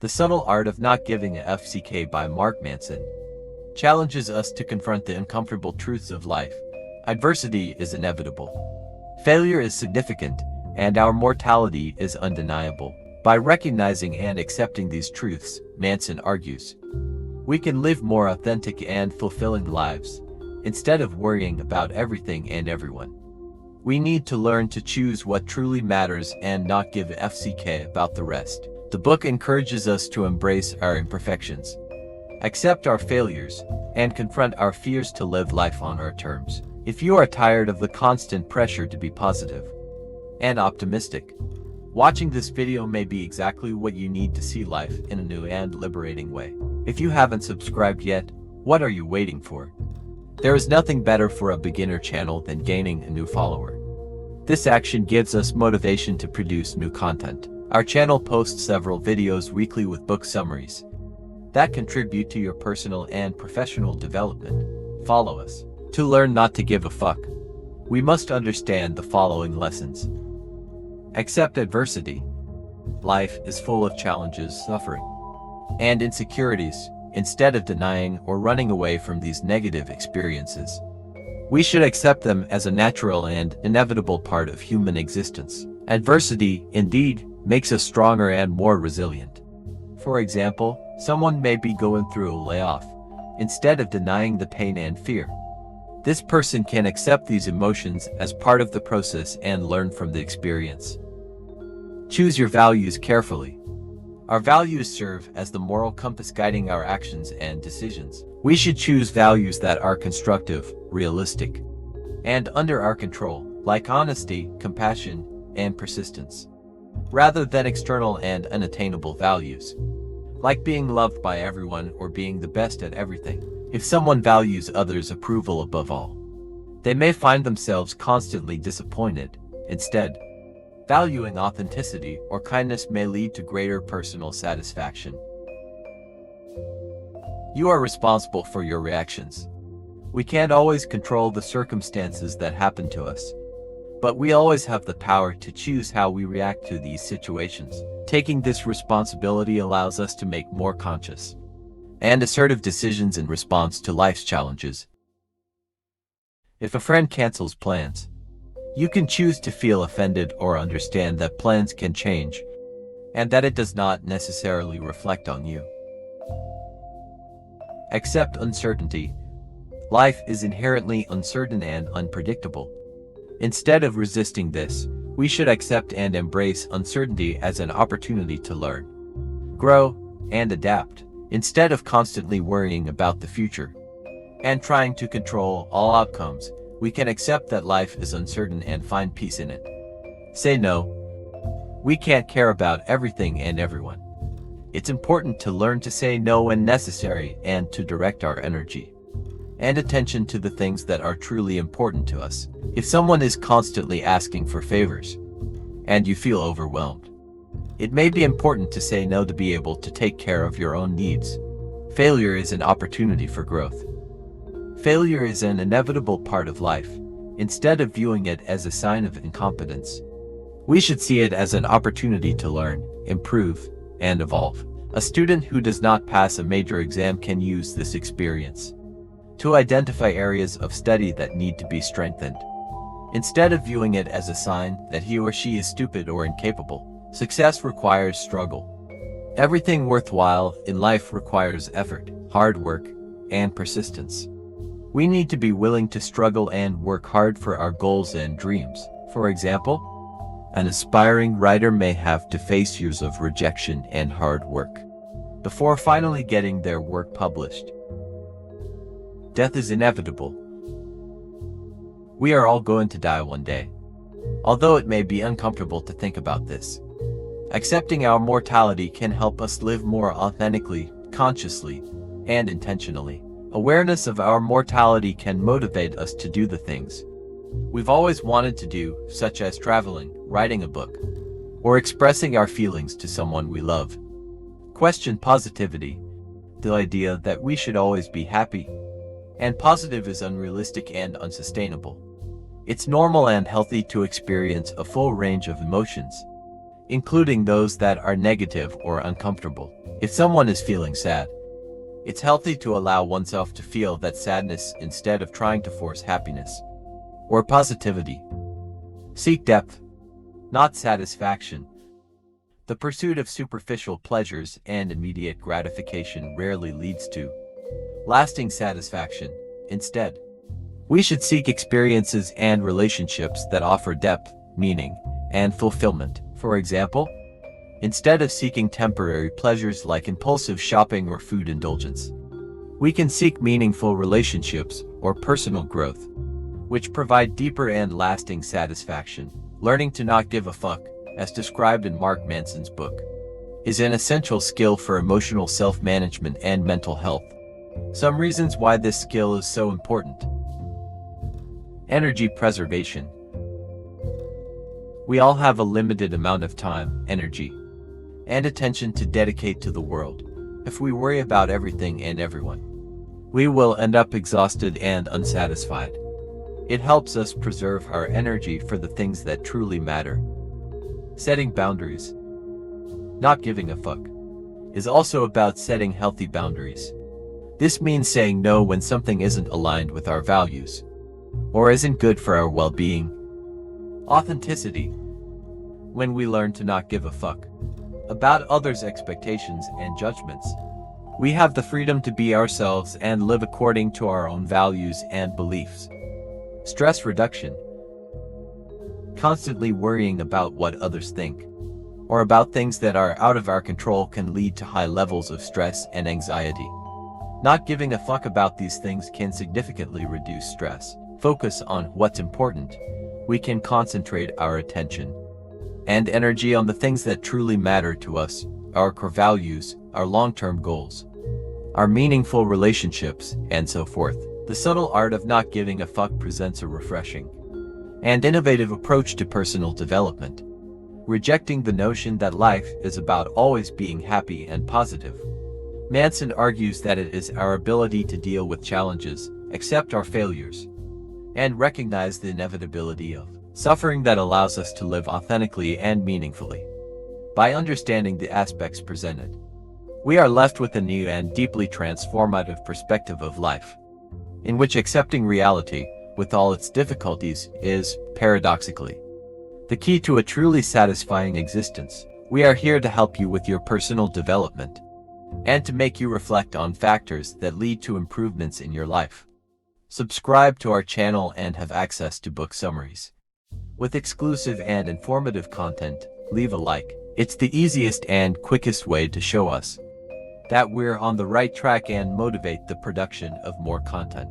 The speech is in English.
The Subtle Art of Not Giving a FCK by Mark Manson challenges us to confront the uncomfortable truths of life. Adversity is inevitable. Failure is significant, and our mortality is undeniable. By recognizing and accepting these truths, Manson argues, we can live more authentic and fulfilling lives, instead of worrying about everything and everyone. We need to learn to choose what truly matters and not give a FCK about the rest. The book encourages us to embrace our imperfections, accept our failures, and confront our fears to live life on our terms. If you are tired of the constant pressure to be positive and optimistic, watching this video may be exactly what you need to see life in a new and liberating way. If you haven't subscribed yet, what are you waiting for? There is nothing better for a beginner channel than gaining a new follower. This action gives us motivation to produce new content. Our channel posts several videos weekly with book summaries that contribute to your personal and professional development. Follow us. To learn not to give a fuck, we must understand the following lessons. Accept adversity. Life is full of challenges, suffering, and insecurities. Instead of denying or running away from these negative experiences, we should accept them as a natural and inevitable part of human existence. Adversity, indeed, makes us stronger and more resilient. For example, someone may be going through a layoff. Instead of denying the pain and fear, this person can accept these emotions as part of the process and learn from the experience. Choose your values carefully. Our values serve as the moral compass guiding our actions and decisions. We should choose values that are constructive, realistic, and under our control, like honesty, compassion, and persistence, rather than external and unattainable values, like being loved by everyone or being the best at everything. If someone values others' approval above all, they may find themselves constantly disappointed. Instead, valuing authenticity or kindness may lead to greater personal satisfaction. You are responsible for your reactions. We can't always control the circumstances that happen to us, but we always have the power to choose how we react to these situations. Taking this responsibility allows us to make more conscious and assertive decisions in response to life's challenges. If a friend cancels plans, you can choose to feel offended or understand that plans can change, and that it does not necessarily reflect on you. Accept uncertainty. Life is inherently uncertain and unpredictable. Instead of resisting this, we should accept and embrace uncertainty as an opportunity to learn, grow, and adapt. Instead of constantly worrying about the future and trying to control all outcomes, we can accept that life is uncertain and find peace in it. Say no. We can't care about everything and everyone. It's important to learn to say no when necessary and to direct our energy and attention to the things that are truly important to us. If someone is constantly asking for favors and you feel overwhelmed, it may be important to say no to be able to take care of your own needs. Failure is an opportunity for growth. Failure is an inevitable part of life. Instead of viewing it as a sign of incompetence, we should see it as an opportunity to learn, improve, and evolve. A student who does not pass a major exam can use this experience to identify areas of study that need to be strengthened. Instead of viewing it as a sign that he or she is stupid or incapable, success requires struggle. Everything worthwhile in life requires effort, hard work, and persistence. We need to be willing to struggle and work hard for our goals and dreams. For example, an aspiring writer may have to face years of rejection and hard work before finally getting their work published. Death is inevitable. We are all going to die one day, although it may be uncomfortable to think about this. Accepting our mortality can help us live more authentically, consciously, and intentionally. Awareness of our mortality can motivate us to do the things we've always wanted to do, such as traveling, writing a book, or expressing our feelings to someone we love. Question positivity. The idea that we should always be happy and positive is unrealistic and unsustainable. It's normal and healthy to experience a full range of emotions, including those that are negative or uncomfortable. If someone is feeling sad, it's healthy to allow oneself to feel that sadness instead of trying to force happiness or positivity. Seek depth, not satisfaction. The pursuit of superficial pleasures and immediate gratification rarely leads to lasting satisfaction. Instead, we should seek experiences and relationships that offer depth, meaning, and fulfillment. For example, instead of seeking temporary pleasures like impulsive shopping or food indulgence, we can seek meaningful relationships or personal growth, which provide deeper and lasting satisfaction. Learning to not give a fuck, as described in Mark Manson's book, is an essential skill for emotional self-management and mental health. Some reasons why this skill is so important. Energy preservation. We all have a limited amount of time, energy, and attention to dedicate to the world. If we worry about everything and everyone, we will end up exhausted and unsatisfied. It helps us preserve our energy for the things that truly matter. Setting boundaries. Not giving a fuck is also about setting healthy boundaries. This means saying no when something isn't aligned with our values or isn't good for our well-being. Authenticity. When we learn to not give a fuck about others' expectations and judgments, we have the freedom to be ourselves and live according to our own values and beliefs. Stress reduction. Constantly worrying about what others think or about things that are out of our control can lead to high levels of stress and anxiety. Not giving a fuck about these things can significantly reduce stress. Focus on what's important. We can concentrate our attention and energy on the things that truly matter to us, our core values, our long-term goals, our meaningful relationships, and so forth. The subtle art of not giving a fuck presents a refreshing and innovative approach to personal development, rejecting the notion that life is about always being happy and positive. Manson argues that it is our ability to deal with challenges, accept our failures, and recognize the inevitability of suffering that allows us to live authentically and meaningfully. By understanding the aspects presented, we are left with a new and deeply transformative perspective of life, in which accepting reality, with all its difficulties, is, paradoxically, the key to a truly satisfying existence. We are here to help you with your personal development and to make you reflect on factors that lead to improvements in your life. Subscribe to our channel and have access to book summaries with exclusive and informative content. Leave a like. It's the easiest and quickest way to show us that we're on the right track and motivate the production of more content.